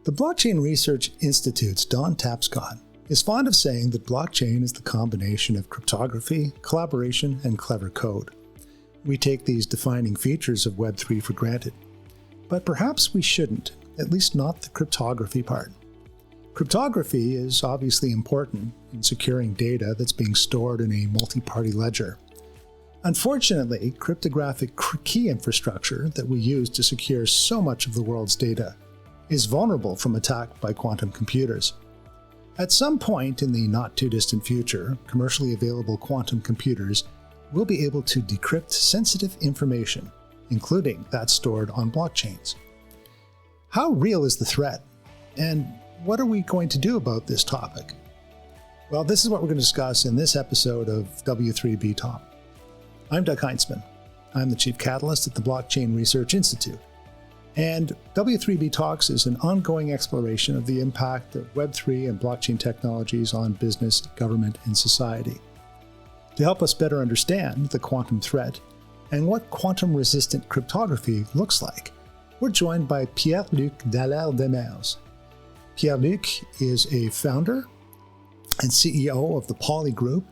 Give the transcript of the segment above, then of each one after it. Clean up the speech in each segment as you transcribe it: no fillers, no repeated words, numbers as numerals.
The Blockchain Research Institute's Don Tapscott is fond of saying that blockchain is the combination of cryptography, collaboration, and clever code. We take these defining features of Web3 for granted. But perhaps we shouldn't, at least not the cryptography part. Cryptography is obviously important in securing data that's being stored in a multi-party ledger. Unfortunately, cryptographic key infrastructure that we use to secure so much of the world's data is vulnerable from attack by quantum computers. At some point in the not-too-distant future, commercially available quantum computers will be able to decrypt sensitive information, including that stored on blockchains. How real is the threat? And what are we going to do about this topic? Well, this is what we're going to discuss in this episode of W3B Talk. I'm Doug Heintzman. I'm the Chief Catalyst at the Blockchain Research Institute. And W3B Talks is an ongoing exploration of the impact of Web3 and blockchain technologies on business, government, and society. To help us better understand the quantum threat and what quantum-resistant cryptography looks like, we're joined by Pierre-Luc Dallaire-Demers. Pierre-Luc is a founder and CEO of the Pauli Group.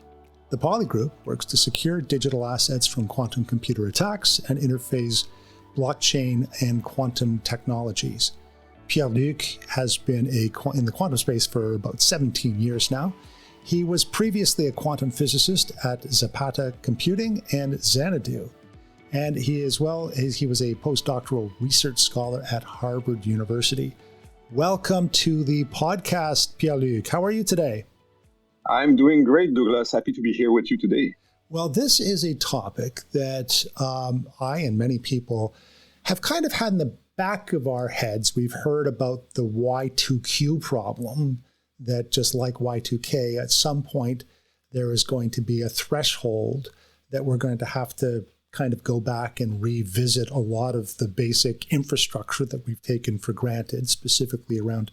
The Pauli Group works to secure digital assets from quantum computer attacks and interface blockchain and quantum technologies. Pierre-Luc has been in the quantum space for about 17 years now. He was previously a quantum physicist at Zapata Computing and Xanadu. And he was a postdoctoral research scholar at Harvard University. Welcome to the podcast, Pierre-Luc. How are you today? I'm doing great, Douglas. Happy to be here with you today. Well, this is a topic that I and many people have kind of had in the back of our heads. We've heard about the Y2Q problem, that just like Y2K, at some point there is going to be a threshold that we're going to have to kind of go back and revisit a lot of the basic infrastructure that we've taken for granted, specifically around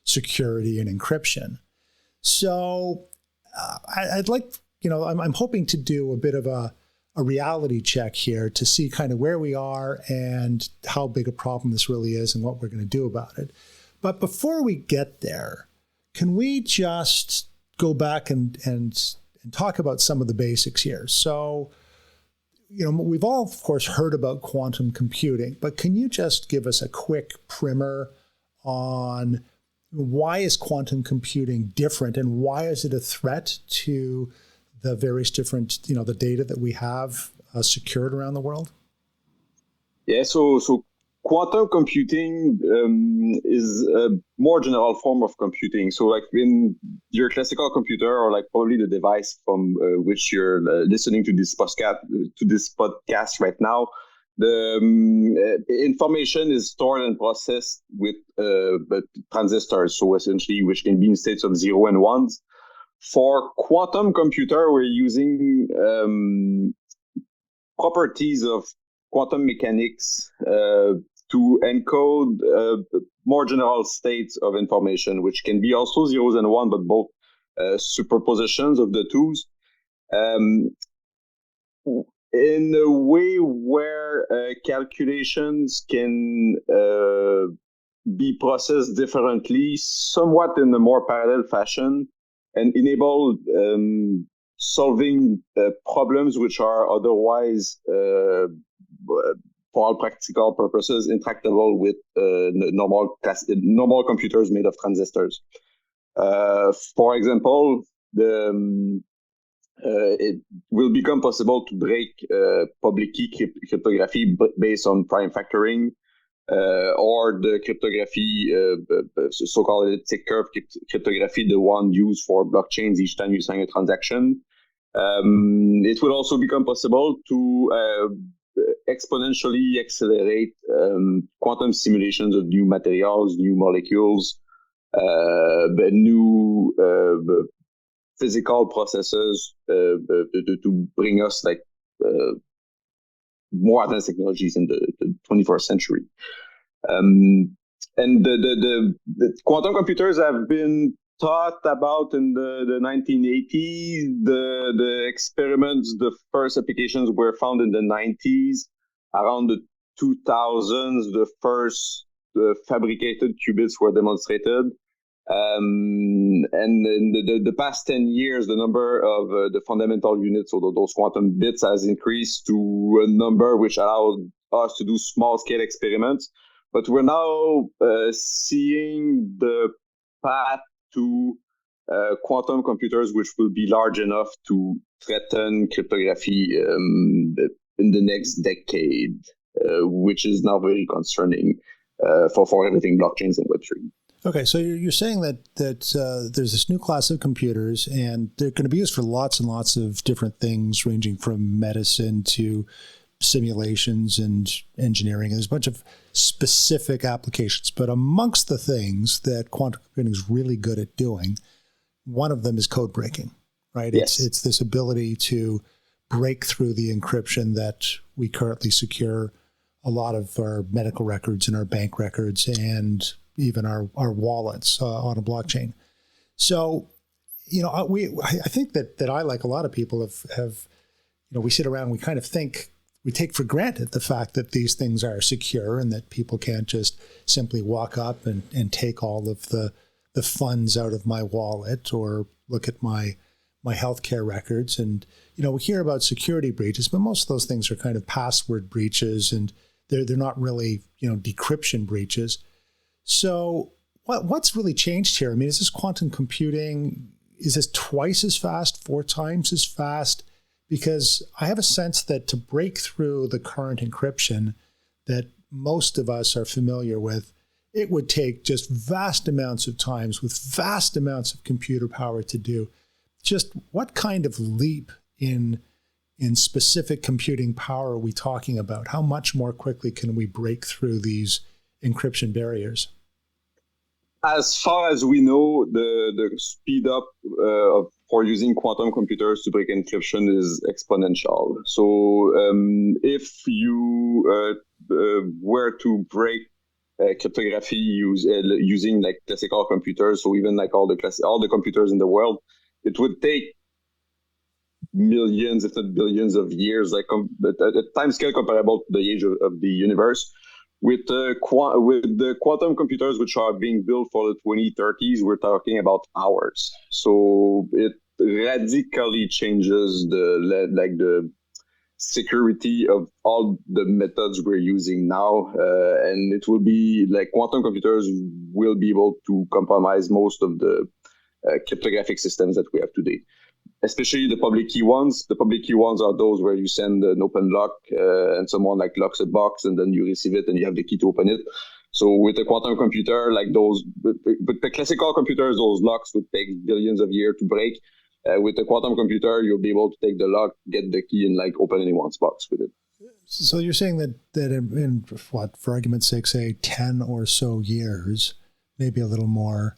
security and encryption. So I'd like, I'm hoping to do a bit of a reality check here to see kind of where we are and how big a problem this really is and what we're going to do about it. But before we get there, can we just go back and talk about some of the basics here? So, we've all, of course, heard about quantum computing, but can you just give us a quick primer on why is quantum computing different and why is it a threat to the various different, the data that we have secured around the world? Yeah, so quantum computing is a more general form of computing. So like in your classical computer, or like probably the device from which you're listening to this podcast right now, the information is stored and processed with transistors, so essentially which can be in states of 0 and 1s. For quantum computer, we're using properties of quantum mechanics to encode more general states of information, which can be also zeros and one, but both superpositions of the twos. In a way where calculations can be processed differently, somewhat in a more parallel fashion, and enable solving problems which are otherwise, for all practical purposes, intractable with normal computers made of transistors. For example, it will become possible to break public key cryptography based on prime factoring, or the cryptography, so-called elliptic curve cryptography, the one used for blockchains each time you sign a transaction. It will also become possible to exponentially accelerate quantum simulations of new materials, new molecules, new physical processes to bring us like more advanced technologies in the 21st century. And the quantum computers have been thought about in the 1980s. The experiments, the first applications were found in the 90s. Around the 2000s, the first fabricated qubits were demonstrated. And in the past 10 years, the number of the fundamental units, so those quantum bits, has increased to a number which allowed us to do small-scale experiments. But we're now seeing the path to quantum computers which will be large enough to threaten cryptography in the next decade, which is now very concerning for everything blockchains and Web3. Okay, so you're saying that there's this new class of computers, and they're going to be used for lots and lots of different things, ranging from medicine to simulations and engineering. There's a bunch of specific applications, but amongst the things that quantum computing is really good at doing, one of them is code breaking, right? Yes. It's this ability to break through the encryption that we currently secure a lot of our medical records and our bank records and even our wallets on a blockchain. So, I think that I, like a lot of people, have we sit around and we kind of think, we take for granted the fact that these things are secure and that people can't just simply walk up and take all of the funds out of my wallet or look at my healthcare records. And, we hear about security breaches, but most of those things are kind of password breaches, and they're not really, decryption breaches. So what's really changed here? I mean, is this quantum computing, is this twice as fast, 4 times as fast? Because I have a sense that to break through the current encryption that most of us are familiar with, it would take just vast amounts of times with vast amounts of computer power to do. Just what kind of leap in specific computing power are we talking about? How much more quickly can we break through these encryption barriers? As far as we know, the speed up for using quantum computers to break encryption is exponential. So if you were to break cryptography using like classical computers, so even like all the computers in the world, it would take millions, if not billions of years, like at a time scale comparable to the age of the universe. With the quantum computers, which are being built for the 2030s, we're talking about hours. So it radically changes the security of all the methods we're using now, and it will be like quantum computers will be able to compromise most of the cryptographic systems that we have today, especially the public key ones. The public key ones are those where you send an open lock and someone like locks a box and then you receive it and you have the key to open it. So with a quantum computer, like those, with the classical computers, those locks would take billions of years to break. With a quantum computer, you'll be able to take the lock, get the key, and like open anyone's box with it. So you're saying that in what, for argument's sake, say 10 or so years, maybe a little more,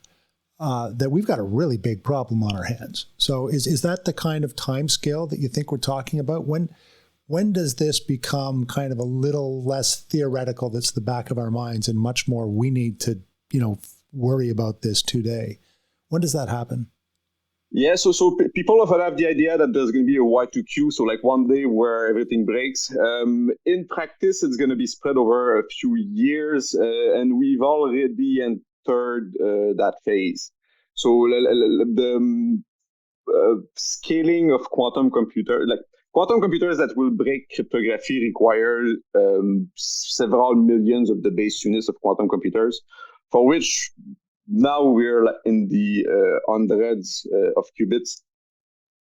that we've got a really big problem on our hands. So is that the kind of time scale that you think we're talking about? When does this become kind of a little less theoretical, that's the back of our minds, and much more we need to, worry about this today? When does that happen? Yeah, so people often have the idea that there's going to be a Y2Q, so like one day where everything breaks. In practice, it's going to be spread over a few years, and we've already entered that phase. So the scaling of quantum computers that will break cryptography require several millions of the base units of quantum computers, for which now we're in the hundreds of qubits.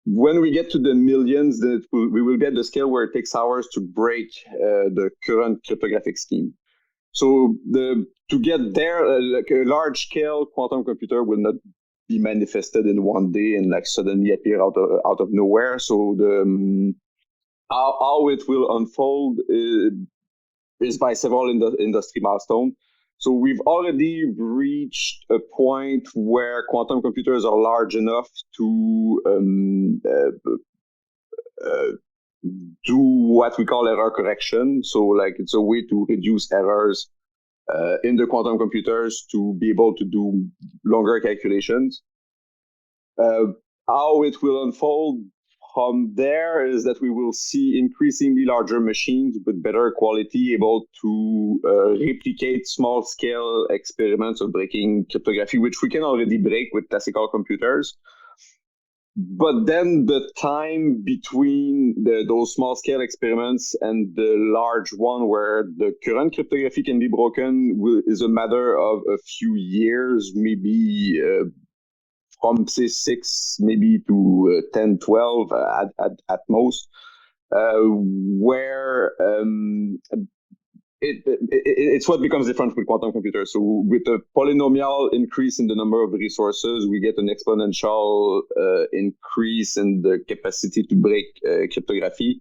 When we get to the millions, we will be at the scale where it takes hours to break the current cryptographic scheme. So to get there, like a large-scale quantum computer will not be manifested in one day and like suddenly appear out of nowhere. So how it will unfold is by several industry milestones. So we've already reached a point where quantum computers are large enough to do what we call error correction. So like it's a way to reduce errors in the quantum computers to be able to do longer calculations. How it will unfold, from there is that we will see increasingly larger machines with better quality, able to replicate small-scale experiments of breaking cryptography, which we can already break with classical computers. But then the time between those small-scale experiments and the large one where the current cryptography can be broken is a matter of a few years, maybe from say 6 maybe to 10, 12 at most, where it's what becomes different with quantum computers. So with a polynomial increase in the number of resources, we get an exponential increase in the capacity to break cryptography.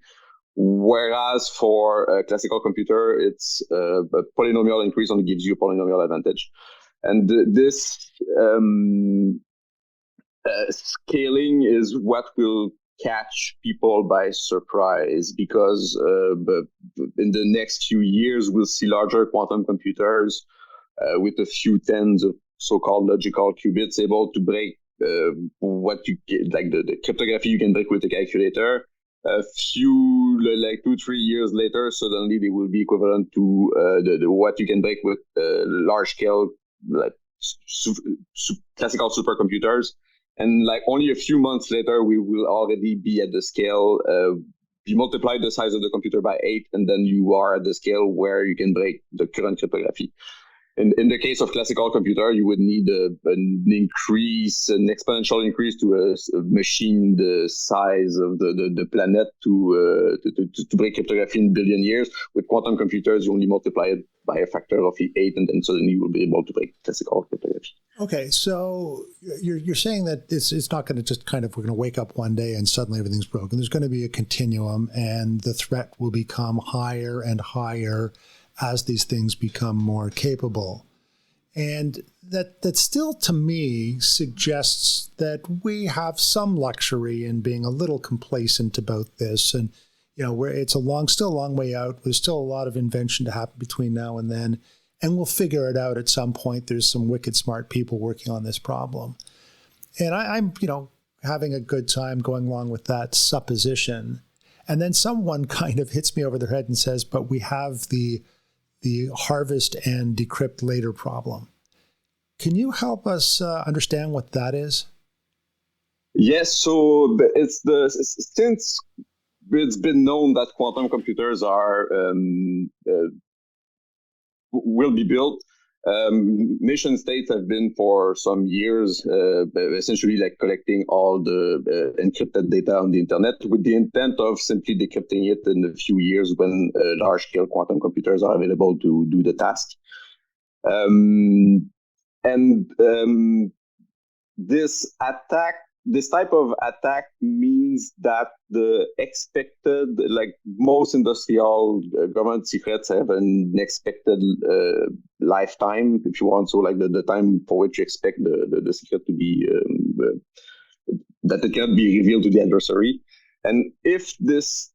Whereas for a classical computer, it's a polynomial increase only gives you a polynomial advantage. And this scaling is what will catch people by surprise, because in the next few years, we'll see larger quantum computers with a few tens of so-called logical qubits able to break what you get, like the cryptography you can break with a calculator. A few, like 2-3 years later, suddenly they will be equivalent to what you can break with large-scale, like classical supercomputers. And like only a few months later, we will already be at the scale. You multiply the size of the computer by 8, and then you are at the scale where you can break the current cryptography. In the case of classical computer, you would need an exponential increase to a machine the size of the planet to break cryptography in billion years. With quantum computers, you only multiply it by a factor of 8, and then suddenly you will be able to break classical cryptography. Okay, so you're saying that it's not going to just we're going to wake up one day and suddenly everything's broken. There's going to be a continuum, and the threat will become higher and higher as these things become more capable. And that still, to me, suggests that we have some luxury in being a little complacent about this. And, where it's still a long way out. There's still a lot of invention to happen between now and then. And we'll figure it out at some point. There's some wicked smart people working on this problem. And I'm having a good time going along with that supposition. And then someone kind of hits me over the head and says, but we have the harvest and decrypt later problem. Can you help us understand what that is? Yes, so since it's been known that quantum computers will be built, nation states have been for some years essentially like collecting all the encrypted data on the internet with the intent of simply decrypting it in a few years when large-scale quantum computers are available to do the task. This type of attack means that the expected, like most industrial government secrets have an expected lifetime, if you want. So like the time for which you expect the secret to be, that it cannot be revealed to the adversary. And if this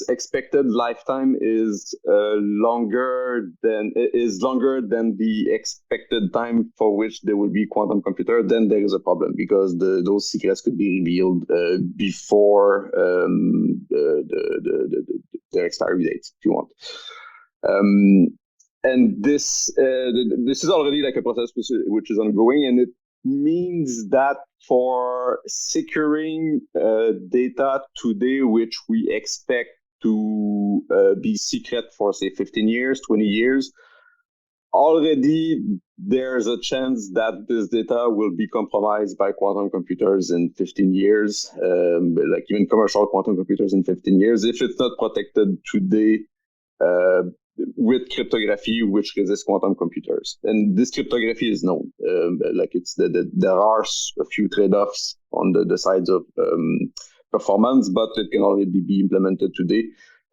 expected lifetime is longer than the expected time for which there will be quantum computer, then there is a problem, because those secrets could be revealed before their expiry dates, if you want. And this is already like a process which is ongoing, and it means that for securing data today, which we expect to be secret for, say, 15 years, 20 years, already there's a chance that this data will be compromised by quantum computers in 15 years, like even commercial quantum computers in 15 years, if it's not protected today with cryptography, which resists quantum computers. And this cryptography is known. There are a few trade-offs on the sides of performance, but it can already be implemented today.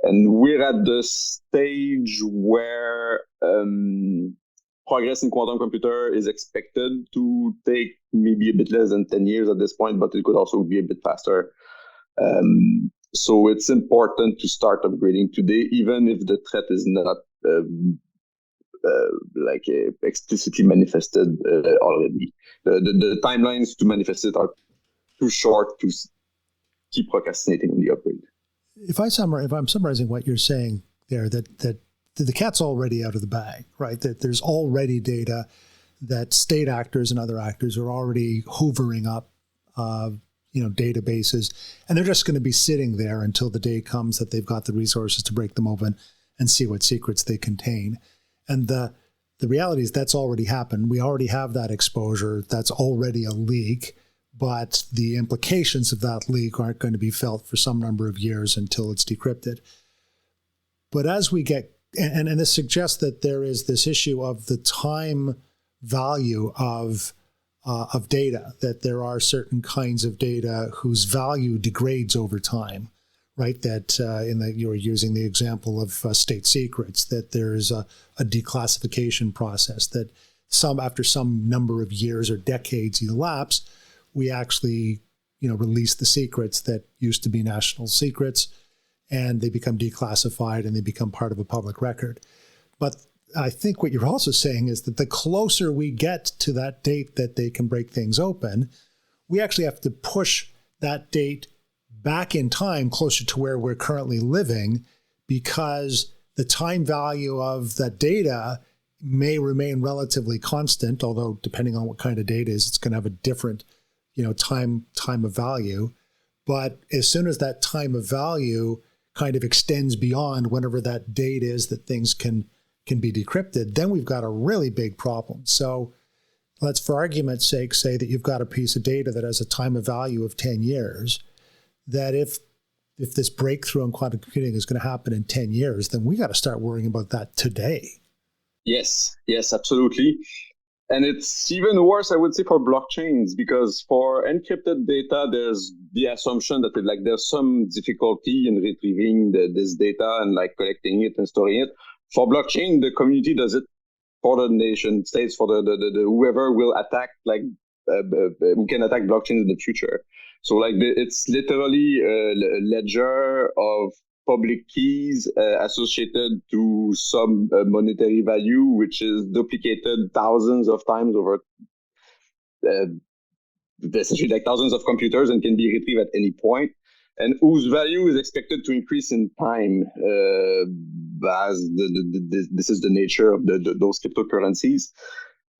And we're at the stage where progress in quantum computer is expected to take maybe a bit less than 10 years at this point, but it could also be a bit faster. So it's important to start upgrading today, even if the threat is not explicitly manifested already. The timelines to manifest it are too short keep procrastinating on the upgrade. If I'm summarizing what you're saying there, that the cat's already out of the bag, right? That there's already data that state actors and other actors are already hoovering up, databases, and they're just going to be sitting there until the day comes that they've got the resources to break them open and see what secrets they contain. And the reality is that's already happened. We already have that exposure. That's already a leak, but the implications of that leak aren't going to be felt for some number of years until it's decrypted. But as we get, and this suggests that there is this issue of the time value of data, that there are certain kinds of data whose value degrades over time, right? That you were using the example of state secrets, that there's a declassification process, that after some number of years or decades elapse, we actually release the secrets that used to be national secrets, and they become declassified and they become part of a public record. But I think what you're also saying is that the closer we get to that date that they can break things open, we actually have to push that date back in time closer to where we're currently living, because the time value of that data may remain relatively constant, although depending on what kind of data is, it's going to have a different time of value. But as soon as that time of value kind of extends beyond whenever that date is that things can be decrypted, then we've got a really big problem. So let's, for argument's sake, say that you've got a piece of data that has a time of value of 10 years, that if this breakthrough in quantum computing is going to happen in 10 years, then we got to start worrying about that today. Yes, absolutely. And it's even worse, I would say, for blockchains, because for encrypted data, there's the assumption that there's some difficulty in retrieving this data and collecting it and storing it. For blockchain, the community does it for the nation states, for the whoever will attack, who can attack blockchains in the future. So it's literally a ledger of public keys associated to some monetary value, which is duplicated thousands of times over essentially thousands of computers, and can be retrieved at any point, and whose value is expected to increase in time as this is the nature of those cryptocurrencies.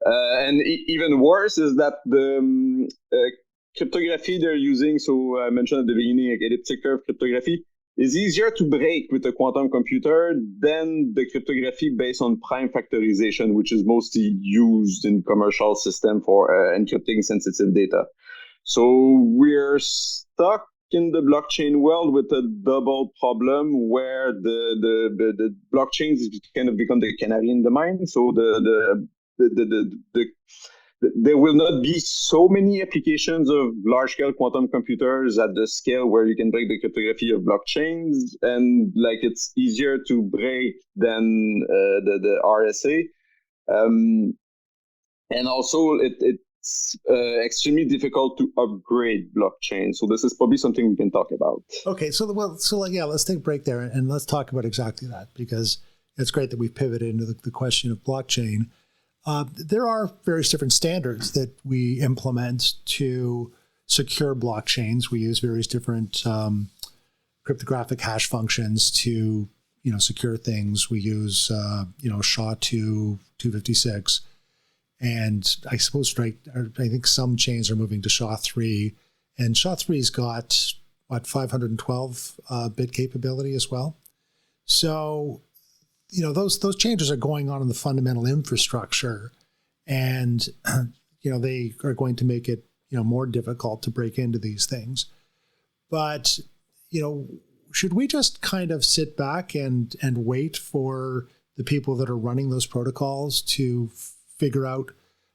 And even worse is that the cryptography they're using, so I mentioned at the beginning, elliptic curve cryptography, is easier to break with a quantum computer than the cryptography based on prime factorization, which is mostly used in commercial system for encrypting sensitive data. So we're stuck in the blockchain world with a double problem where the blockchains kind of become the canary in the mine. So there will not be so many applications of large-scale quantum computers at the scale where you can break the cryptography of blockchains, and it's easier to break than the RSA, and also it's extremely difficult to upgrade blockchain. So this is probably something we can talk about. Okay, so let's take a break there and let's talk about exactly that, because it's great that we've pivoted into the question of blockchain. There are various different standards that we implement to secure blockchains. We use various different cryptographic hash functions to secure things. We use SHA-2, 256. And I suppose, I think some chains are moving to SHA-3, and SHA-3's got 512 bit capability as well. So, those changes are going on in the fundamental infrastructure, and they are going to make it more difficult to break into these things. But should we just kind of sit back and wait for the people that are running those protocols to figure out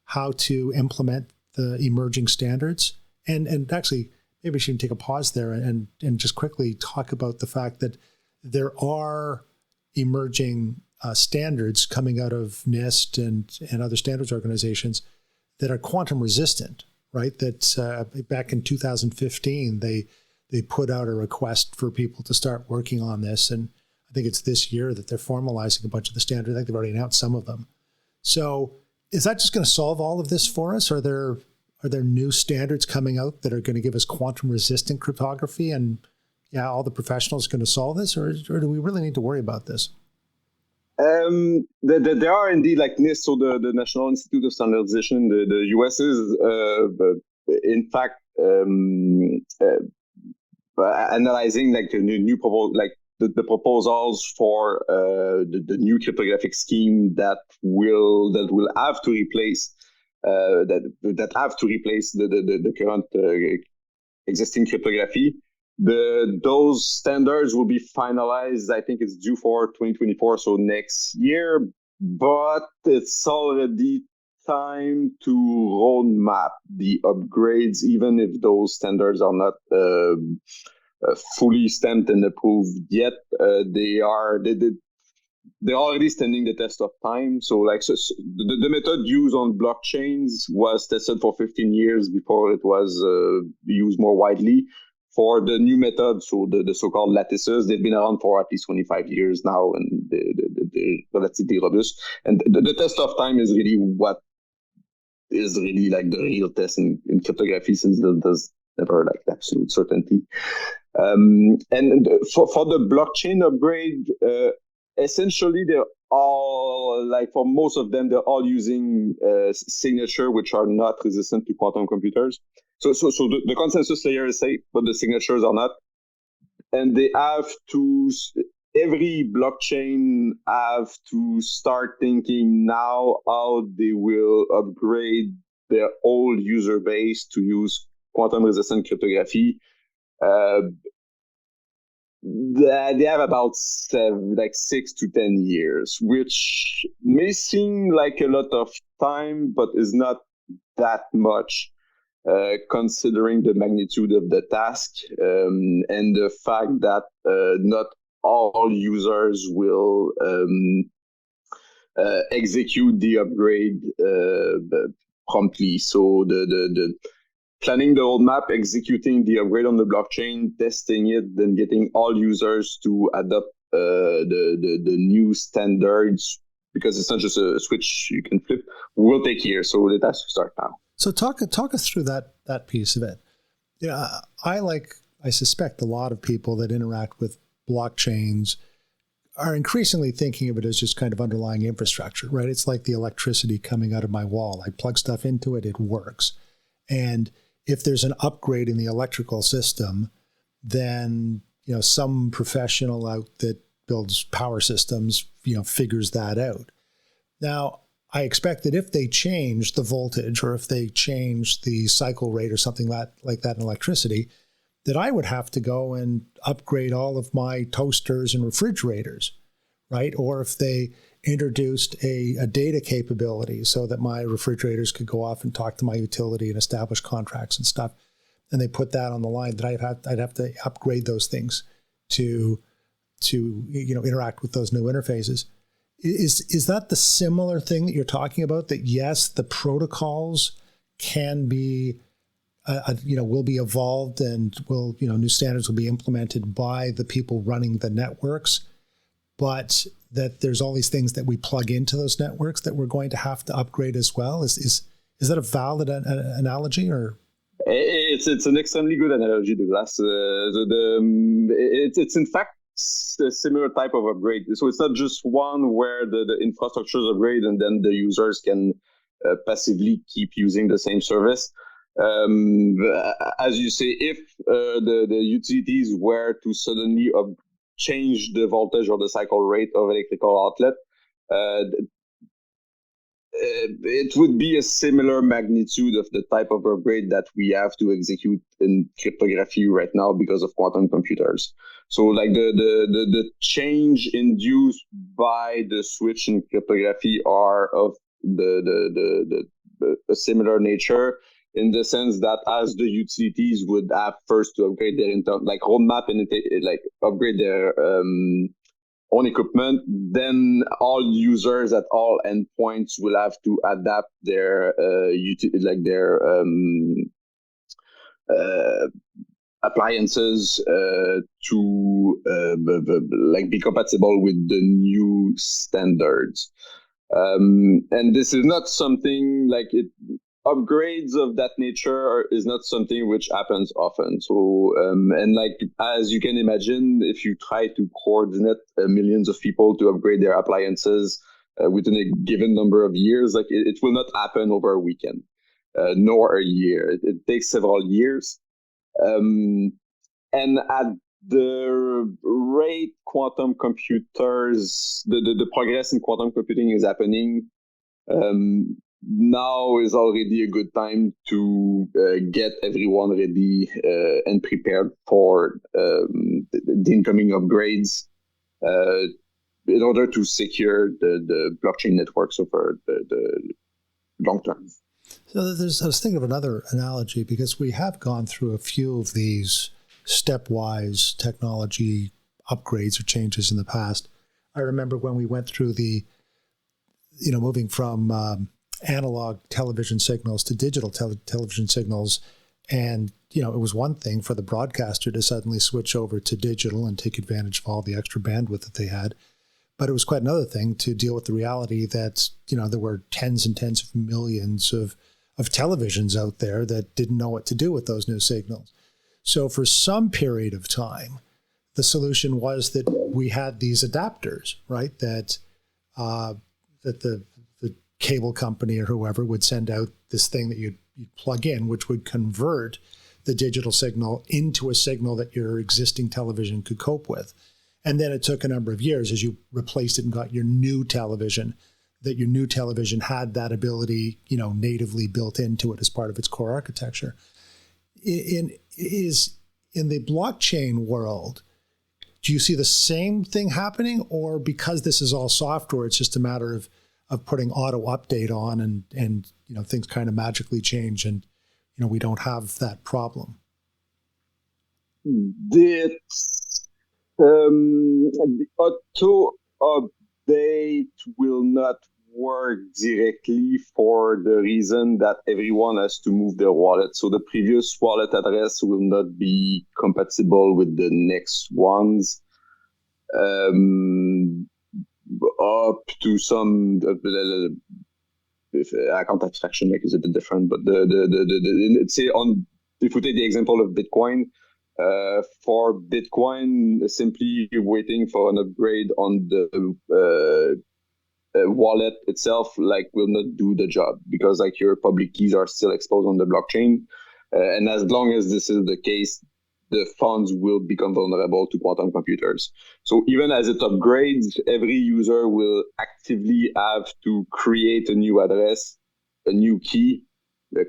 how to implement the emerging standards? And actually, maybe we should take a pause there and just quickly talk about the fact that there are emerging standards coming out of NIST and other standards organizations that are quantum resistant, right? That back in 2015, they put out a request for people to start working on this. And I think it's this year that they're formalizing a bunch of the standards. I think they've already announced some of them. So is that just going to solve all of this for us? Are there Are there new standards coming out that are going to give us quantum resistant cryptography? And yeah, all the professionals going to solve this, or do we really need to worry about this? There are indeed like NIST, so the National Institute of Standardization, the US is in fact analyzing like the new proposal, like the proposals for the new cryptographic scheme that will have to replace the current existing cryptography. Those standards will be finalized. I think it's due for 2024, so next year. But it's already time to roadmap the upgrades, even if those standards are not fully stamped and approved yet. They're already standing the test of time. So the method used on blockchains was tested for 15 years before it was used more widely. For the new method, so the so-called lattices, they've been around for at least 25 years now, and they're relatively robust. And the test of time is really what is really like the real test in cryptography, since there's never like absolute certainty. And for the blockchain upgrade, essentially they're all, like for most of them, they're all using signature which are not resistant to quantum computers. So the consensus layer is safe, but the signatures are not. And they have to, every blockchain have to start thinking now how they will upgrade their old user base to use quantum resistant cryptography. They have about 6 to 10 years, which may seem like a lot of time, but is not that much. Considering the magnitude of the task and the fact that not all users will execute the upgrade promptly. So the planning the roadmap, executing the upgrade on the blockchain, testing it, then getting all users to adopt the new standards, because it's not just a switch you can flip, will take years. So it has to start now. So talk us through that piece of it. Yeah, I suspect a lot of people that interact with blockchains are increasingly thinking of it as just kind of underlying infrastructure, right? It's like the electricity coming out of my wall. I plug stuff into it, it works. And if there's an upgrade in the electrical system, then some professional out that builds power systems, figures that out. Now, I expect that if they change the voltage or if they change the cycle rate or something like that in electricity, that I would have to go and upgrade all of my toasters and refrigerators, right? Or if they introduced a data capability so that my refrigerators could go off and talk to my utility and establish contracts and stuff, and they put that on the line, that I'd have to upgrade those things to interact with those new interfaces. Is that the similar thing that you're talking about? That yes, the protocols can be, will be evolved and new standards will be implemented by the people running the networks, but that there's all these things that we plug into those networks that we're going to have to upgrade as well. Is that a valid analogy, or? It's an extremely good analogy, Douglas. It's in fact a similar type of upgrade. So it's not just one where the infrastructure is upgrade and then the users can passively keep using the same service. As you say, if the utilities were to suddenly change the voltage or the cycle rate of electrical outlet, it would be a similar magnitude of the type of upgrade that we have to execute in cryptography right now because of quantum computers. So like the change induced by the switch in cryptography are of a similar nature, in the sense that as the utilities would have first to upgrade their roadmap and upgrade their own equipment, then all users at all endpoints will have to adapt their appliances to be compatible with the new standards. And this is not something like it. upgrades of that nature is not something which happens often. So, and like, as you can imagine, if you try to coordinate millions of people to upgrade their appliances within a given number of years, like it will not happen over a weekend, nor a year. It takes several years. And at the rate quantum computers, the progress in quantum computing is happening, now is already a good time to get everyone ready and prepared for the incoming upgrades in order to secure the blockchain networks over the long term. So I was thinking of another analogy, because we have gone through a few of these stepwise technology upgrades or changes in the past. I remember when we went through moving from analog television signals to digital television signals. And, it was one thing for the broadcaster to suddenly switch over to digital and take advantage of all the extra bandwidth that they had. But it was quite another thing to deal with the reality that, there were tens and tens of millions of televisions out there that didn't know what to do with those new signals. So for some period of time, the solution was that we had these adapters, right? That the cable company or whoever would send out this thing that you'd plug in, which would convert the digital signal into a signal that your existing television could cope with. And then it took a number of years as you replaced it and got your new television, that your new television had that ability, natively built into it as part of its core architecture. In the blockchain world, do you see the same thing happening, or because this is all software, it's just a matter of putting auto update on and things kind of magically change and we don't have that problem? The auto update will not work directly for the reason that everyone has to move their wallet. So the previous wallet address will not be compatible with the next ones. Up to some account abstraction is a bit different, but let's say if we take the example of Bitcoin, for Bitcoin, simply waiting for an upgrade on the wallet itself will not do the job, because your public keys are still exposed on the blockchain, and as long as this is the case, the funds will become vulnerable to quantum computers. So even as it upgrades, every user will actively have to create a new address, a new key,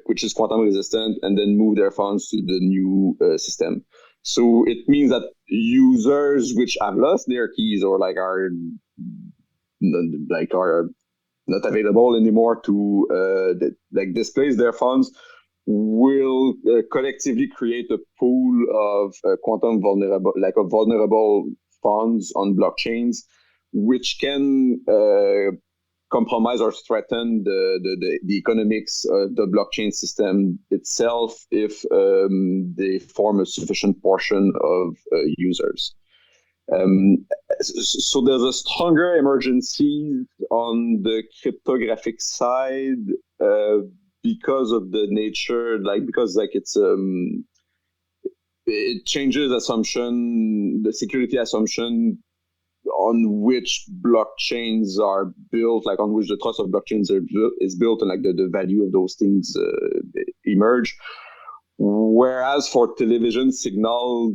which is quantum resistant, and then move their funds to the new system. So it means that users which have lost their keys or are not available anymore to displace their funds will collectively create a pool of quantum vulnerable funds on blockchains, which can compromise or threaten the economics of the blockchain system itself if they form a sufficient portion of users. So there's a stronger emergency on the cryptographic side because of the nature, it changes the security assumption on which blockchains are built, on which the trust of blockchains is built, and the value of those things emerge. Whereas for television signal,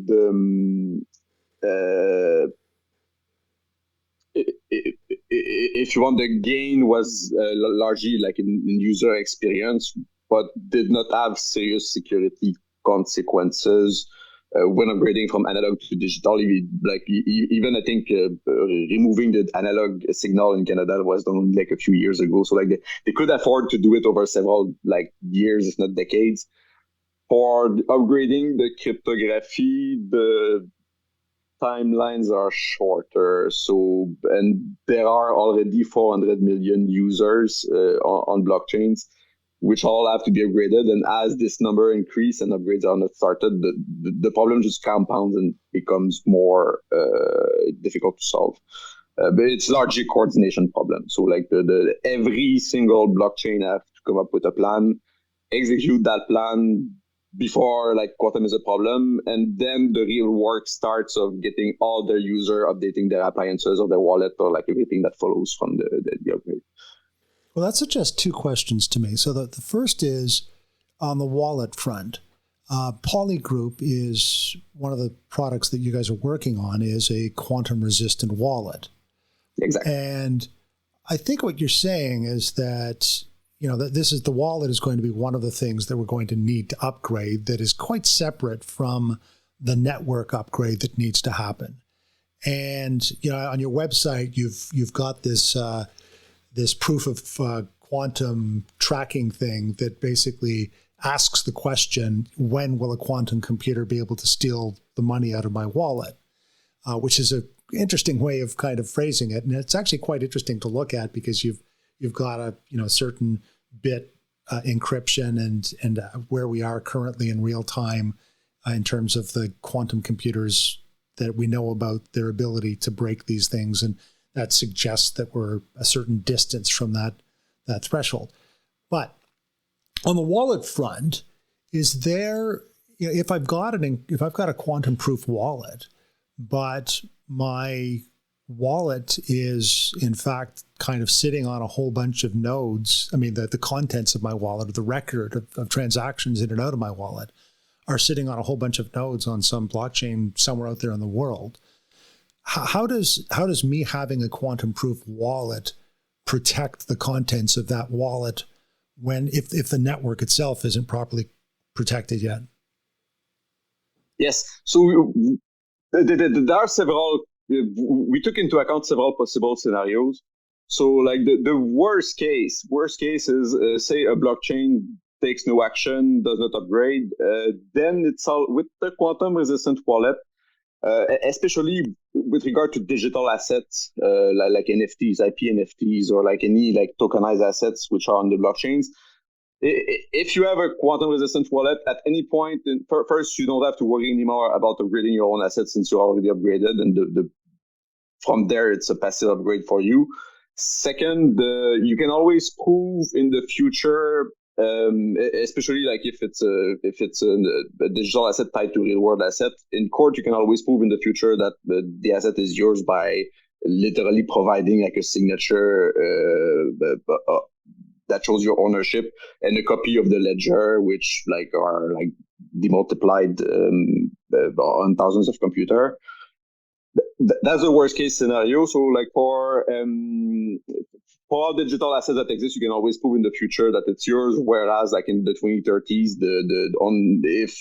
if you want, the gain was largely in user experience, but did not have serious security consequences when upgrading from analog to digital. Even I think removing the analog signal in Canada was done only a few years ago. So they could afford to do it over several years, if not decades. For upgrading the cryptography, the timelines are shorter. So, and there are already 400 million users on blockchains, which all have to be upgraded. And as this number increases and upgrades are not started, the problem just compounds and becomes more difficult to solve. But it's largely a coordination problem. So every single blockchain have to come up with a plan execute that plan before like quantum is a problem, and then the real work starts of getting all their user updating their appliances or their wallet or like everything that follows from the upgrade. Well, that suggests two questions to me. So the first is on the wallet front. Pauli Group is one of the products that you guys are working on is a quantum resistant wallet. Exactly. And I think what you're saying is that, that the wallet is going to be one of the things that we're going to need to upgrade that is quite separate from the network upgrade that needs to happen. And, on your website, you've got this proof of quantum tracking thing that basically asks the question, when will a quantum computer be able to steal the money out of my wallet? Which is an interesting way of kind of phrasing it. And it's actually quite interesting to look at because you've got a certain bit encryption and where we are currently in real time in terms of the quantum computers that we know about their ability to break these things. And that suggests that we're a certain distance from that threshold. But on the wallet front, is there, if I've got a quantum proof wallet, but my wallet is in fact kind of sitting on a whole bunch of nodes. I mean, the contents of my wallet or the record of transactions in and out of my wallet are sitting on a whole bunch of nodes on some blockchain somewhere out there in the world. How does me having a quantum proof wallet protect the contents of that wallet if the network itself isn't properly protected yet? Yes. So there are several. We took into account several possible scenarios. So, like the worst case is say a blockchain takes no action, does not upgrade. Then it's all with the quantum resistant wallet, especially with regard to digital assets like NFTs, IP NFTs, or like any like tokenized assets which are on the blockchains. If you have a quantum resistant wallet, at any point, first, you don't have to worry anymore about upgrading your own assets since you're already upgraded, and from there, it's a passive upgrade for you. Second, you can always prove in the future, especially like if it's a digital asset tied to real world asset in court, you can always prove in the future that the asset is yours by literally providing like a signature that shows your ownership and a copy of the ledger, which like are like demultiplied on thousands of computers. That's the worst case scenario. So like for all digital assets that exist, you can always prove in the future that it's yours. Whereas like in the 2030s, if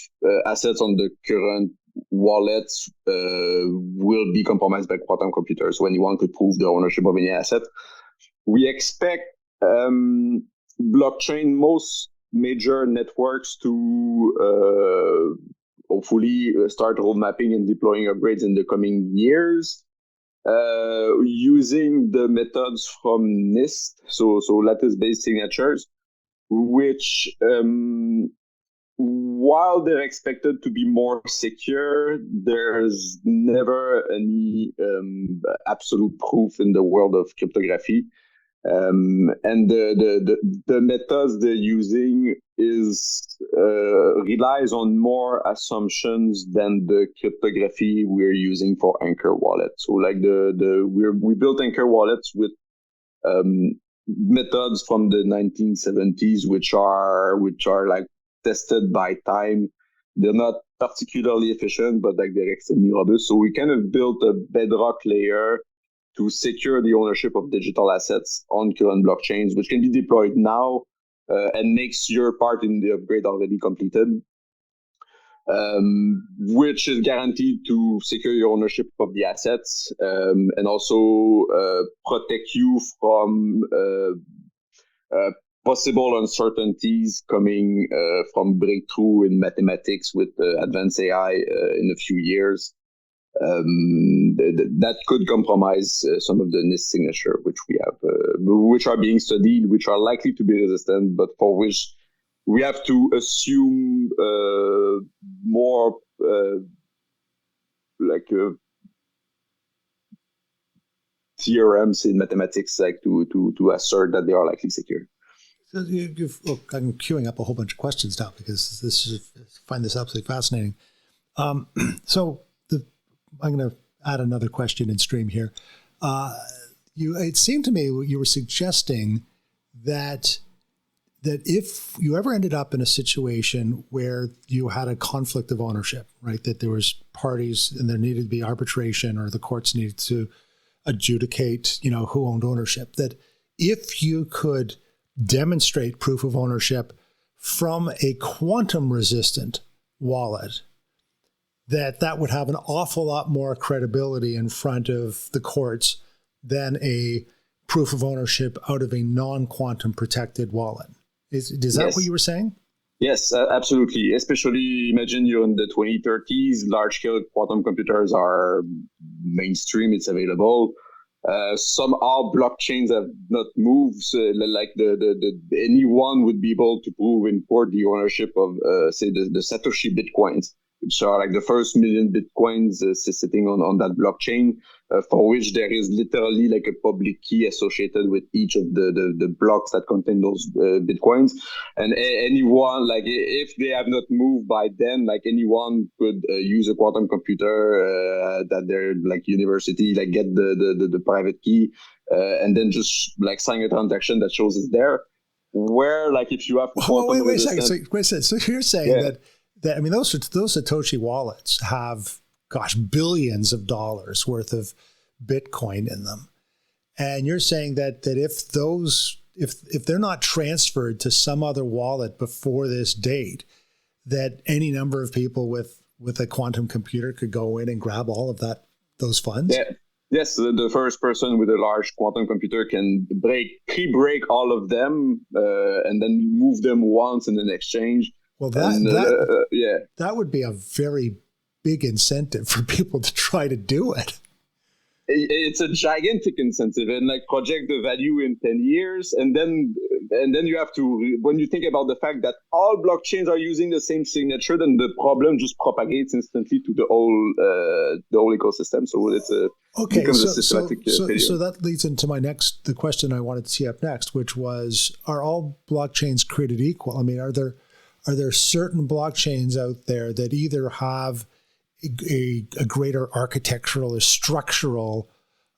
assets on the current wallets will be compromised by quantum computers, when anyone could prove the ownership of any asset. We expect most major networks to hopefully start road mapping and deploying upgrades in the coming years using the methods from NIST, so lattice-based signatures, which while they're expected to be more secure, there's never any absolute proof in the world of cryptography. And the methods they're using relies on more assumptions than the cryptography we're using for Anchor Wallet. So like we built Anchor Wallets with methods from the 1970s, which are like tested by time. They're not particularly efficient, but like they're extremely robust. So we kind of built a bedrock layer to secure the ownership of digital assets on current blockchains, which can be deployed now and makes your part in the upgrade already completed, which is guaranteed to secure your ownership of the assets and also protect you from possible uncertainties coming from breakthrough in mathematics with advanced AI in a few years. That could compromise some of the NIST signature, which we have, which are being studied, which are likely to be resistant, but for which we have to assume more theorems in mathematics, like to assert that they are likely secure. So I'm queuing up a whole bunch of questions now because I find this absolutely fascinating. So I'm going to add another question in stream here. It seemed to me you were suggesting that if you ever ended up in a situation where you had a conflict of ownership, right, that there was parties and there needed to be arbitration or the courts needed to adjudicate, who owned ownership, that if you could demonstrate proof of ownership from a quantum resistant wallet, that would have an awful lot more credibility in front of the courts than a proof of ownership out of a non-quantum protected wallet. Is that what you were saying? Yes, absolutely. Especially imagine you're in the 2030s, large-scale quantum computers are mainstream, it's available. Somehow blockchains have not moved, like anyone would be able to prove in court the ownership of, say, the Satoshi Bitcoins, which are like the first million Bitcoins sitting on that blockchain, for which there is literally like a public key associated with each of the blocks that contain those Bitcoins. And anyone, like if they have not moved by then, like anyone could use a quantum computer that they're like university, like get the private key and then just like sign a transaction that shows it's there. Where like if you have wait a second. So you're saying that I mean those Satoshi wallets have billions of dollars worth of Bitcoin in them, and you're saying that if they're not transferred to some other wallet before this date, that any number of people with a quantum computer could go in and grab all of those funds. Yeah. Yes, the first person with a large quantum computer can pre-break all of them and then move them once in an exchange. Well, that would be a very big incentive for people to try to do it. It's a gigantic incentive and like project the value in 10 years. And then you have to, when you think about the fact that all blockchains are using the same signature, then the problem just propagates instantly to the whole ecosystem. So it's becomes a systematic failure. So that leads into the question I wanted to tee up next, which was, are all blockchains created equal? I mean, are there certain blockchains out there that either have a greater architectural or structural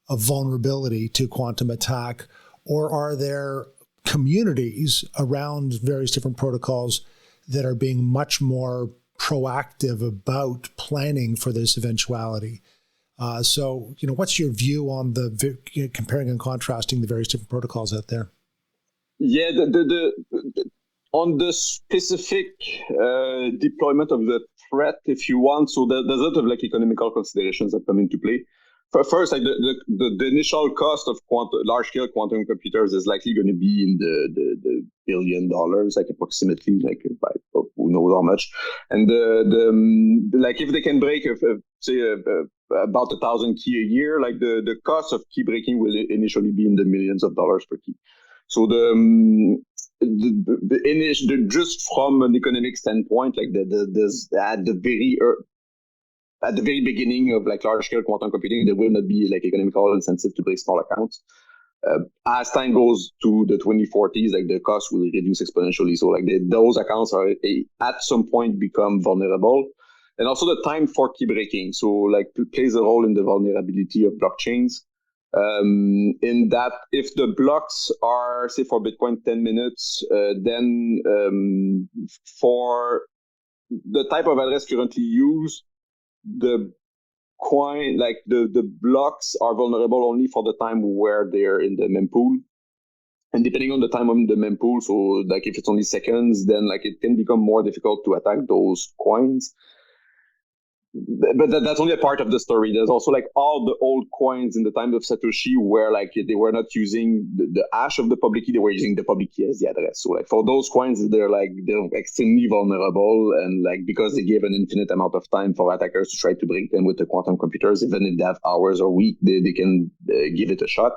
vulnerability to quantum attack, or are there communities around various different protocols that are being much more proactive about planning for this eventuality? So, what's your view on comparing and contrasting the various different protocols out there? Yeah, on the specific deployment of the threat, if you want, so there's a lot of like economical considerations that come into play. First, like the initial cost of large-scale quantum computers is likely going to be in the $1 billion, like approximately, like by who knows how much. And like if they can break, about 1,000 key a year, like the cost of key breaking will initially be in the millions of dollars per key. So just from an economic standpoint, like there's at the very beginning of like large-scale quantum computing, there will not be like economical incentive to break small accounts. As time goes to the 2040s, like the cost will reduce exponentially. So like those accounts are at some point become vulnerable, and also the time for key breaking. So like plays a role in the vulnerability of blockchains. In that if the blocks are, say for Bitcoin, 10 minutes, then for the type of address currently used, the coin, like the blocks are vulnerable only for the time where they're in the mempool. And depending on the time of the mempool, so like if it's only seconds, then like it can become more difficult to attack those coins. But that's only a part of the story. There's also like all the old coins in the time of Satoshi where like they were not using the hash of the public key, they were using the public key as the address. So like for those coins, they're extremely vulnerable, and like because they give an infinite amount of time for attackers to try to break them with the quantum computers, even if they have hours or weeks, they can give it a shot.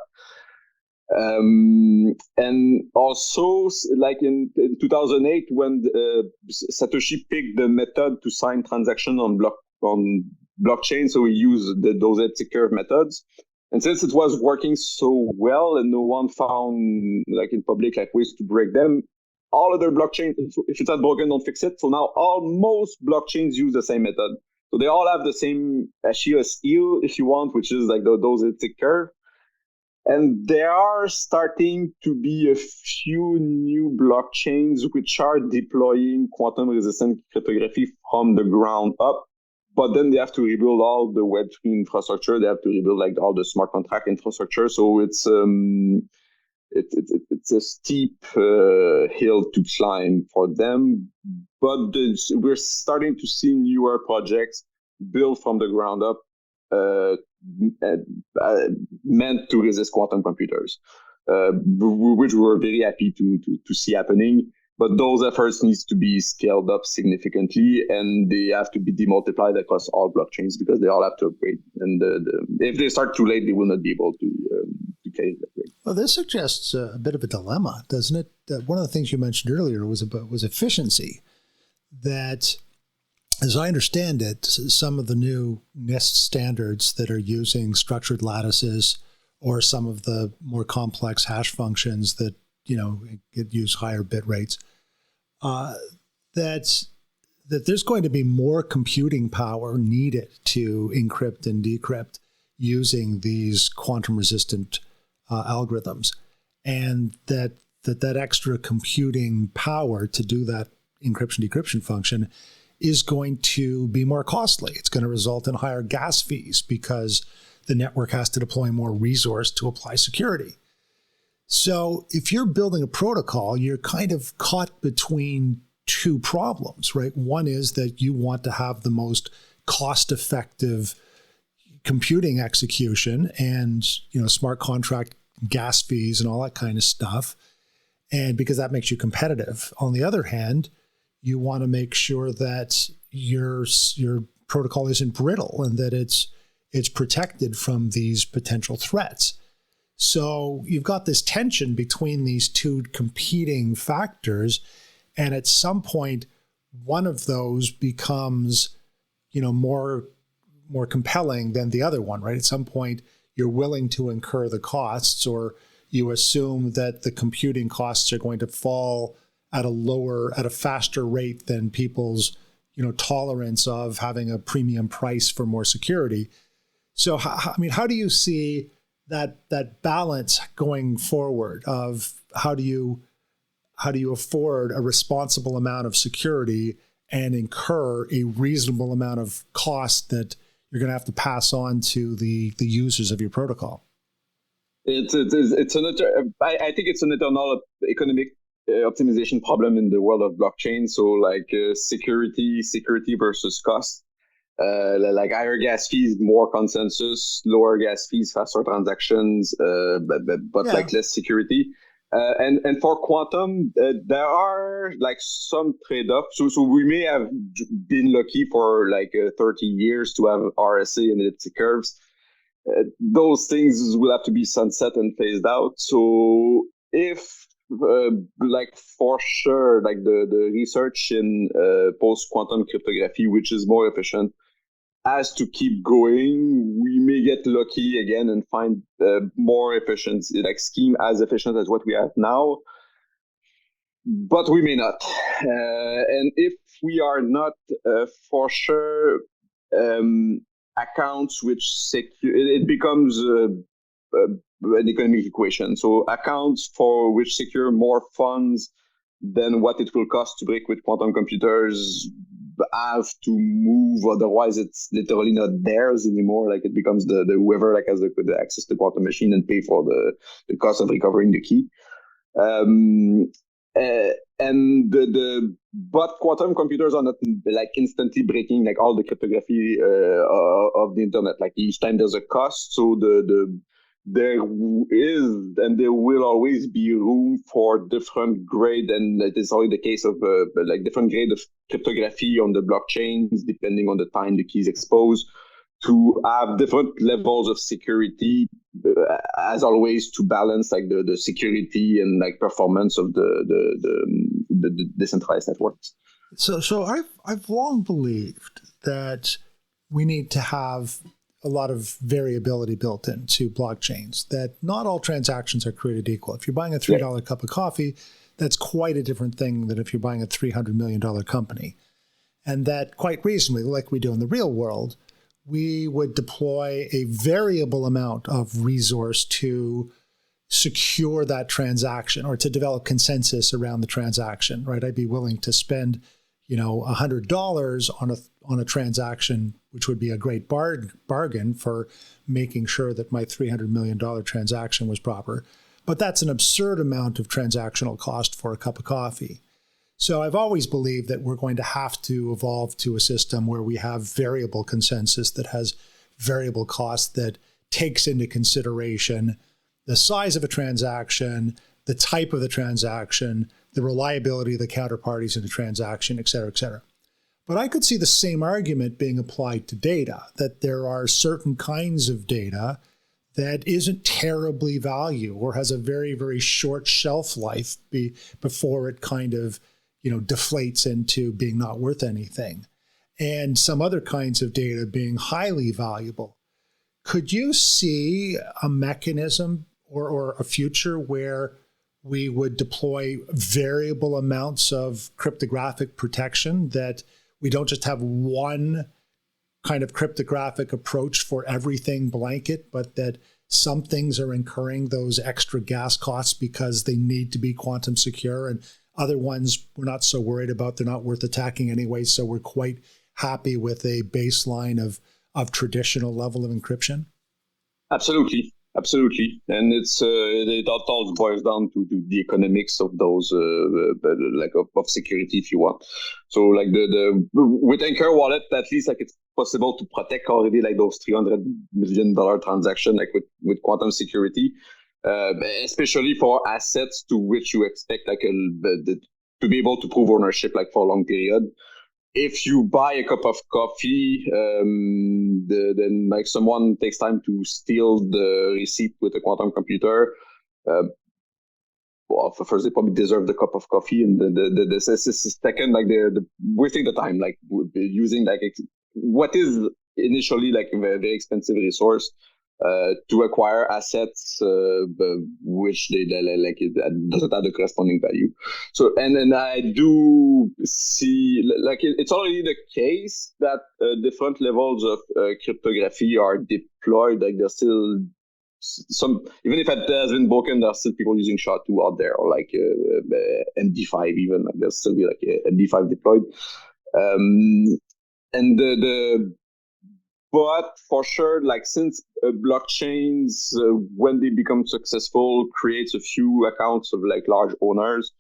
And also like in 2008 when Satoshi picked the method to sign transaction on blockchain, so we use those Z curve methods. And since it was working so well and no one found like in public like ways to break them, all other blockchains, if it's not broken, don't fix it. So now most blockchains use the same method. So they all have the same Achilles heel, if you want, which is like those elliptic curve. And there are starting to be a few new blockchains which are deploying quantum-resistant cryptography from the ground up. But then they have to rebuild all the Web3 infrastructure. They have to rebuild like all the smart contract infrastructure. So it's a steep hill to climb for them. But we're starting to see newer projects built from the ground up, meant to resist quantum computers, which we're very happy to see happening. But those efforts needs to be scaled up significantly, and they have to be demultiplied across all blockchains because they all have to upgrade. And if they start too late, they will not be able to carry that upgrade. Well, this suggests a bit of a dilemma, doesn't it? One of the things you mentioned earlier was efficiency. That, as I understand it, some of the new NIST standards that are using structured lattices or some of the more complex hash functions that use higher bit rates, that there's going to be more computing power needed to encrypt and decrypt using these quantum-resistant algorithms, and that extra computing power to do that encryption-decryption function is going to be more costly. It's going to result in higher gas fees because the network has to deploy more resource to apply security. So if you're building a protocol, you're kind of caught between two problems, right? One is that you want to have the most cost-effective computing execution and, smart contract gas fees and all that kind of stuff. And because that makes you competitive. On the other hand, you want to make sure that your protocol isn't brittle and that it's protected from these potential threats. So you've got this tension between these two competing factors, and at some point, one of those becomes, more compelling than the other one, right? At some point, you're willing to incur the costs, or you assume that the computing costs are going to fall at a faster rate than people's, tolerance of having a premium price for more security. So, how do you see that balance going forward of how do you afford a responsible amount of security and incur a reasonable amount of cost that you're going to have to pass on to the users of your protocol? I think it's an eternal economic optimization problem in the world of blockchain. So like security versus cost. Like higher gas fees, more consensus, lower gas fees, faster transactions, but like less security. And for quantum, there are like some trade-offs. So we may have been lucky for like 30 years to have RSA and elliptic curves. Those things will have to be sunset and phased out. So if like for sure, like the research in post-quantum cryptography, which is more efficient, has to keep going, we may get lucky again and find more efficient, like scheme as efficient as what we have now, but we may not. And if we are not, for sure, accounts which it becomes an economic equation. So accounts for which secure more funds than what it will cost to break with quantum computers have to move, otherwise it's literally not theirs anymore. Like it becomes the whoever like has the access to the quantum machine and pay for the cost of recovering the key. But quantum computers are not like instantly breaking like all the cryptography of the internet. Like each time there's a cost, so there is and there will always be room for different grade, and it is always the case of like different grade of cryptography on the blockchains depending on the time the key is exposed, to have different levels of security, as always, to balance like the security and like performance of the decentralized networks. So I've long believed that we need to have a lot of variability built into blockchains, that not all transactions are created equal. If you're buying a $3 cup of coffee, that's quite a different thing than if you're buying a $300 million company. And that quite reasonably, like we do in the real world, we would deploy a variable amount of resource to secure that transaction or to develop consensus around the transaction, right? I'd be willing to spend, $100 on a transaction, which would be a great bargain for making sure that my $300 million transaction was proper. But that's an absurd amount of transactional cost for a cup of coffee. So I've always believed that we're going to have to evolve to a system where we have variable consensus that has variable cost that takes into consideration the size of a transaction, the type of the transaction, the reliability of the counterparties in the transaction, et cetera, et cetera. But I could see the same argument being applied to data, that there are certain kinds of data that isn't terribly valuable or has a very, very short shelf life before it kind of, deflates into being not worth anything. And some other kinds of data being highly valuable. Could you see a mechanism or a future where we would deploy variable amounts of cryptographic protection, that we don't just have one kind of cryptographic approach for everything blanket, but that some things are incurring those extra gas costs because they need to be quantum secure, and other ones we're not so worried about, they're not worth attacking anyway, so we're quite happy with a baseline of traditional level of encryption? Absolutely. And it all boils down to the economics of those, of security, if you want. So like with Anchor Wallet, at least like it's possible to protect already like those $300 million transaction, like with quantum security, especially for assets to which you expect to be able to prove ownership like for a long period. If you buy a cup of coffee, then like someone takes time to steal the receipt with a quantum computer. First they probably deserve the cup of coffee, and the second, like the wasting the time, like using like what is initially like a very expensive resource to acquire assets which they like it doesn't have the corresponding value. So and I do see like it's already the case that different levels of cryptography are deployed. Like there's still some, even if it has been broken, there are still people using SHA-2 out there, or like MD5 even. Like there's still be like MD5 deployed. But for sure, like since blockchains, when they become successful, creates a few accounts of like large owners,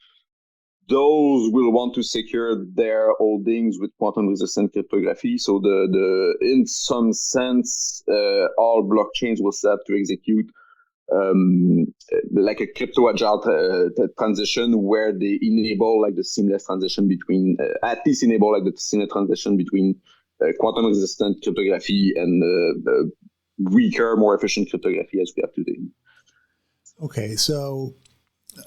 those will want to secure their holdings with quantum-resistant cryptography. So in some sense, all blockchains will set to execute like a crypto-agile transition where they enable like the seamless transition between, at least enable like the seamless transition between quantum-resistant cryptography and weaker, more efficient cryptography as we have today. Okay, so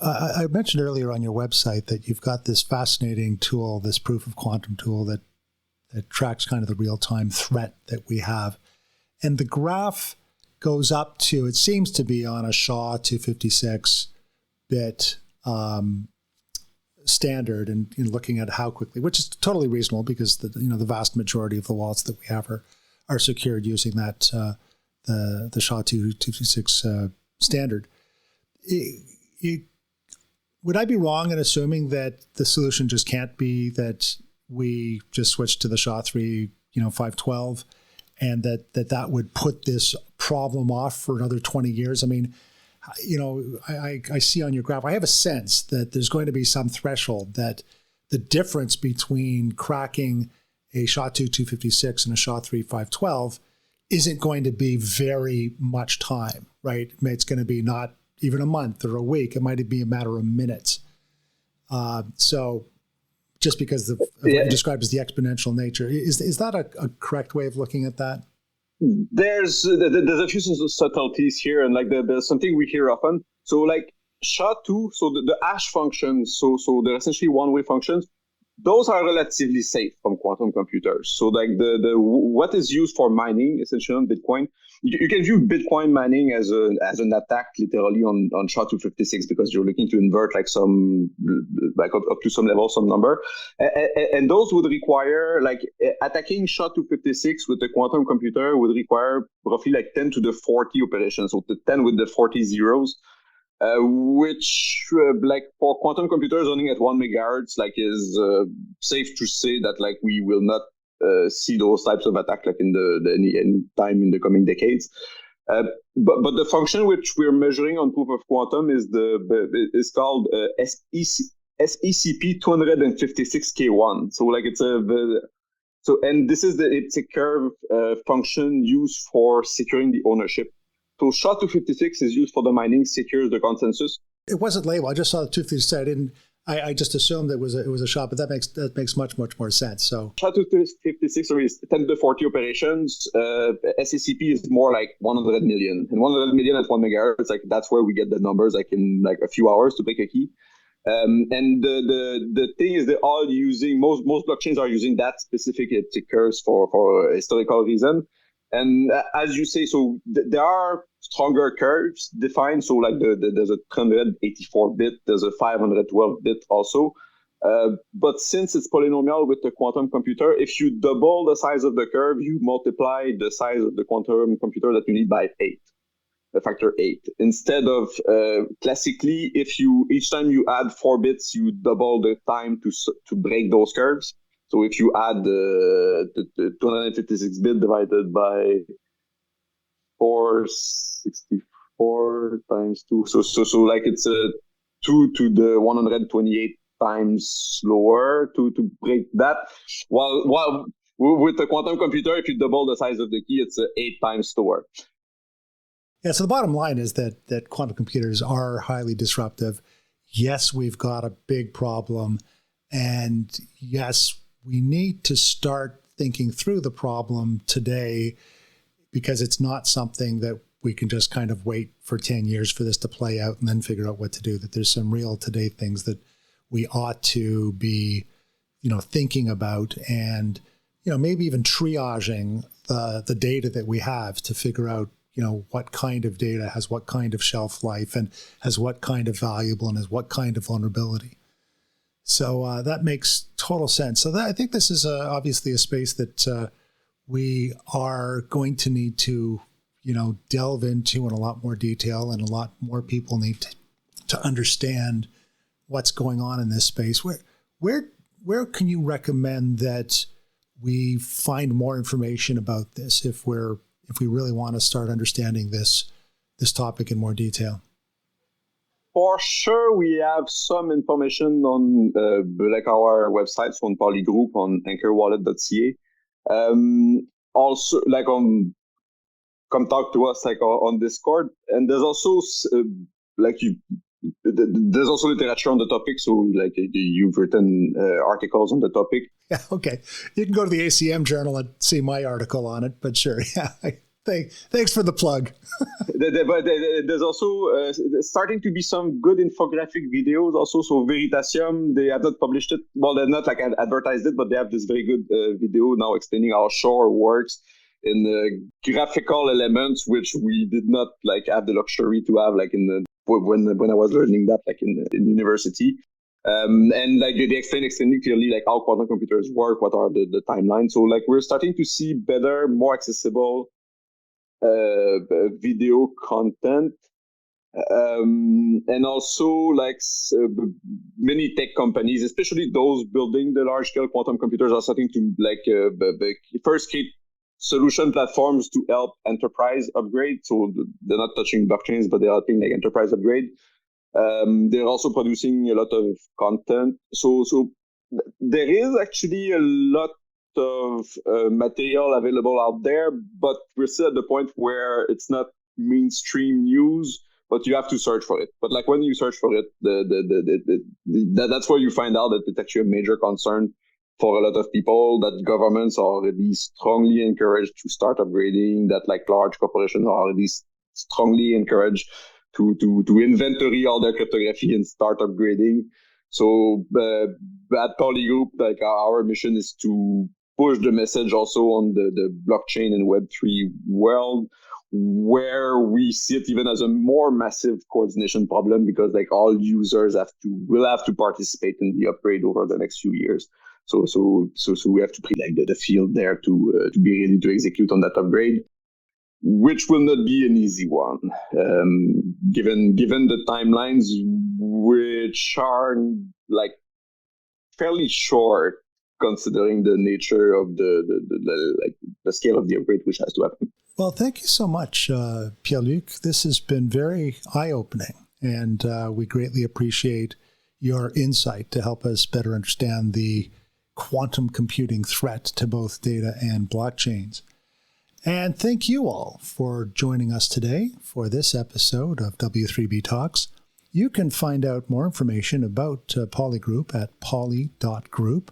I mentioned earlier on your website that you've got this fascinating tool, this proof of quantum tool that tracks kind of the real-time threat that we have. And the graph goes up to, it seems to be on a SHA-256-bit standard, and looking at how quickly, which is totally reasonable because the vast majority of the wallets that we have are secured using that the SHA-256 standard. Would I be wrong in assuming that the solution just can't be that we just switch to the SHA-3 512, and that would put this problem off for another 20 years? I mean, I see on your graph, I have a sense that there's going to be some threshold that the difference between cracking a SHA-256 and a SHA-3 512 isn't going to be very much time, right? It's going to be not even a month or a week. It might be a matter of minutes. So just because of what you described as the exponential nature, is that a correct way of looking at that? There's a few subtleties here, and like there's something we hear often. So like SHA-2, so the hash functions, so they're essentially one-way functions. those are relatively safe from quantum computers. So like the what is used for mining essentially on Bitcoin, you can view Bitcoin mining as an attack literally on SHA-256 because you're looking to invert like some like up to some level, some number, and those would require like attacking SHA-256 with a quantum computer would require roughly like 10 to the 40 operations, so the 10 with the 40 zeros. Which like for quantum computers running at 1 megahertz like is safe to say that like we will not see those types of attack like in any time in the coming decades. But the function which we're measuring on proof of quantum is called SECP 256K1. So like it's and this is it's a curve function used for securing the ownership. So SHA-256 is used for the mining, secures the consensus. It wasn't labeled. I just saw the 256. I just assumed it was a SHA, but that makes much more sense. So SHA-256 is 10 to the 40 operations. SECP is more like 100 million, and 100 million at 1 megahertz. Like that's where we get the numbers, like in like a few hours to break a key. And the thing is, they're all using most blockchains are using that specific curves for historical reason. And as you say, so there are stronger curves defined. So like there's a 384-bit, there's a 512-bit also. But since it's polynomial with the quantum computer, if you double the size of the curve, you multiply the size of the quantum computer that you need by 8, a factor 8. Instead of classically, if each time you add 4 bits, you double the time to break those curves. So if you add the 256-bit divided by 464 times 2, so like it's a 2 to the 128 times slower to break that. While with the quantum computer, if you double the size of the key, it's 8 times slower. Yeah, so the bottom line is that quantum computers are highly disruptive. Yes, we've got a big problem, and yes, we need to start thinking through the problem today because it's not something that we can just kind of wait for 10 years for this to play out and then figure out what to do, that there's some real today things that we ought to be, thinking about and, maybe even triaging the data that we have to figure out, what kind of data has what kind of shelf life and has what kind of valuable and has what kind of vulnerability. So that makes total sense. So I think this is obviously a space that we are going to need to, delve into in a lot more detail, and a lot more people need to understand what's going on in this space. Where can you recommend that we find more information about this if we really want to start understanding this topic in more detail? For sure, we have some information on like our websites on Pauli Group on anchorwallet.ca. Also, like come talk to us like on Discord. And there's also there's also literature on the topic. So like you've written articles on the topic. Yeah, okay. You can go to the ACM Journal and see my article on it. But sure, yeah. Thanks for the plug. But there's also starting to be some good infographic videos also. So Veritasium, they have not published it. Well, they've not like advertised it, but they have this very good video now explaining how SHA works in the graphical elements, which we did not like have the luxury to have like when I was learning that like in university. And like they explain extremely clearly like how quantum computers work, what are the timelines. So like we're starting to see better, more accessible video content, and also like many tech companies, especially those building the large-scale quantum computers, are starting to like first create solution platforms to help enterprise upgrade. So they're not touching blockchains, but they're helping like enterprise upgrade. They're also producing a lot of content. So there is actually a lot of material available out there, but we're still at the point where it's not mainstream news, but you have to search for it. But like when you search for it, that's where you find out that it's actually a major concern for a lot of people, that governments are already strongly encouraged to start upgrading, that like large corporations are already strongly encouraged to inventory all their cryptography and start upgrading. So at Pauli Group, like our mission is to push the message also on the blockchain and Web3 world, where we see it even as a more massive coordination problem, because like all users will have to participate in the upgrade over the next few years. So we have to play like the field there to be ready to execute on that upgrade, which will not be an easy one, given the timelines, which are like fairly short, considering the nature of the scale of the upgrade which has to happen. Well, thank you so much, Pierre-Luc. This has been very eye-opening, and we greatly appreciate your insight to help us better understand the quantum computing threat to both data and blockchains. And thank you all for joining us today for this episode of W3B Talks. You can find out more information about Pauli Group at pauli.group.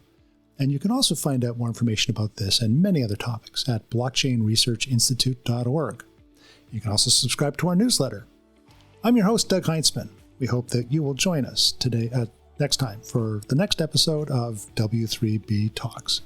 And you can also find out more information about this and many other topics at blockchainresearchinstitute.org. You can also subscribe to our newsletter. I'm your host, Doug Heintzman. We hope that you will join us next time for the next episode of W3B Talks.